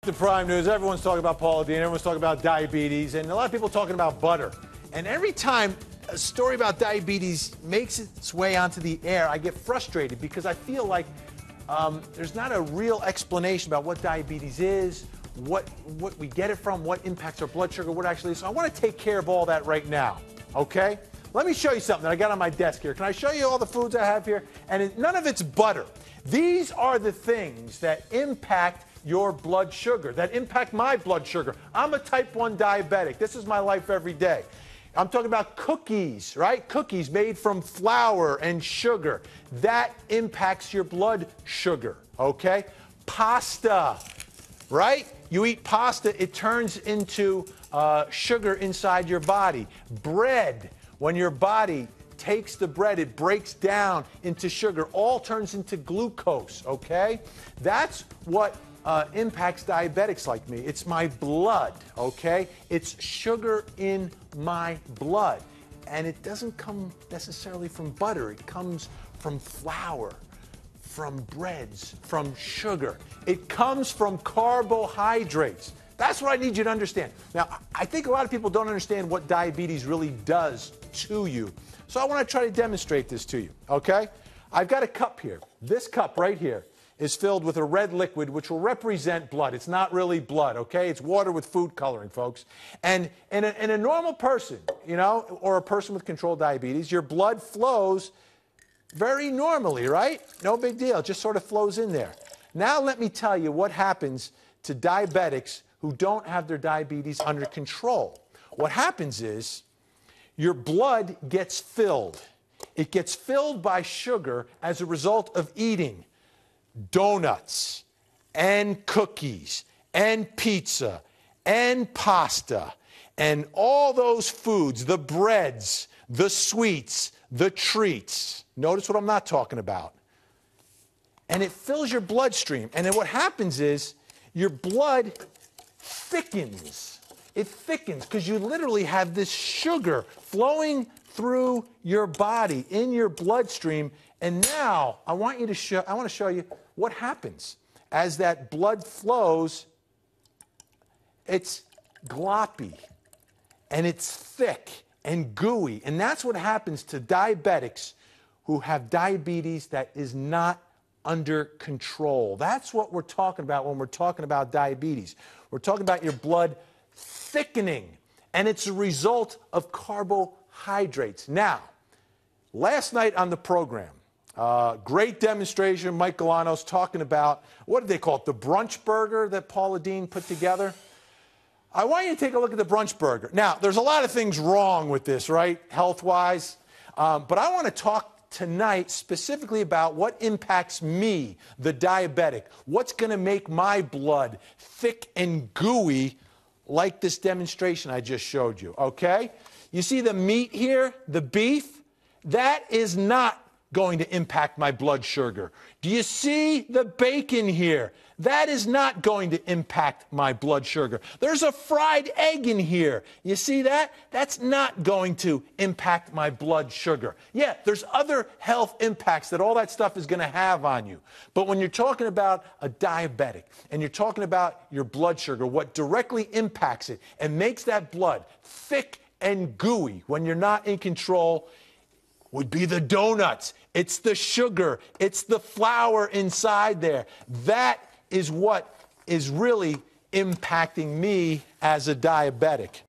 The prime news, everyone's talking about Politan, everyone's talking about diabetes, and a lot of people talking about butter. And every time a story about diabetes makes its way onto the air, I get frustrated because I feel like there's not a real explanation about what diabetes is, what we get it from, what impacts our blood sugar, what actually is. So I want to take care of all that right now, okay? Let me show you something that I got on my desk here. Can I show you all the foods I have here? And none of it's butter. These are the things that impact your blood sugar, that impact my blood sugar. I'm a type 1 diabetic. This is my life every day. I'm talking about cookies, right? Cookies made from flour and sugar. That impacts your blood sugar, okay? Pasta, right? You eat pasta, it turns into sugar inside your body. Bread, when your body takes the bread, it breaks down into sugar, all turns into glucose, okay? That's what impacts diabetics like me. It's my blood, okay? It's sugar in my blood. And it doesn't come necessarily from butter. It comes from flour, from breads, from sugar. It comes from carbohydrates. That's what I need you to understand. Now, I think a lot of people don't understand what diabetes really does to you. So I want to try to demonstrate this to you, okay? I've got a cup here. This cup right here is filled with a red liquid which will represent blood. It's not really blood, okay? It's water with food coloring, folks. And in a normal person, you know, or a person with controlled diabetes, your blood flows very normally, right? No big deal. It just sort of flows in there. Now let me tell you what happens to diabetics who don't have their diabetes under control. What happens is your blood gets filled. It gets filled by sugar as a result of eating donuts and cookies and pizza and pasta and all those foods, the breads, the sweets, the treats. Notice what I'm not talking about. And it fills your bloodstream. And then what happens is your blood thickens. It thickens because you literally have this sugar flowing through your body, in your bloodstream. And now I want to show you what happens as that blood flows. It's gloppy and it's thick and gooey. And that's what happens to diabetics who have diabetes that is not under control. That's what we're talking about when we're talking about diabetes. We're talking about your blood thickening, and it's a result of carbohydrates. Now, last night on the program, great demonstration, Mike Galano's talking about, what did they call it, the brunch burger that Politan put together? I want you to take a look at the brunch burger. Now, there's a lot of things wrong with this, right, health-wise, but I want to talk tonight specifically about what impacts me, the diabetic. What's going to make my blood thick and gooey like this demonstration I just showed you, okay? You see the meat here, the beef? That is not going to impact my blood sugar. Do you see the bacon here? That is not going to impact my blood sugar. There's a fried egg in here. You see that? That's not going to impact my blood sugar. Yeah, there's other health impacts that all that stuff is going to have on you. But when you're talking about a diabetic and you're talking about your blood sugar, what directly impacts it and makes that blood thick and gooey when you're not in control would be the donuts. It's the sugar. It's the flour inside there. That is what is really impacting me as a diabetic.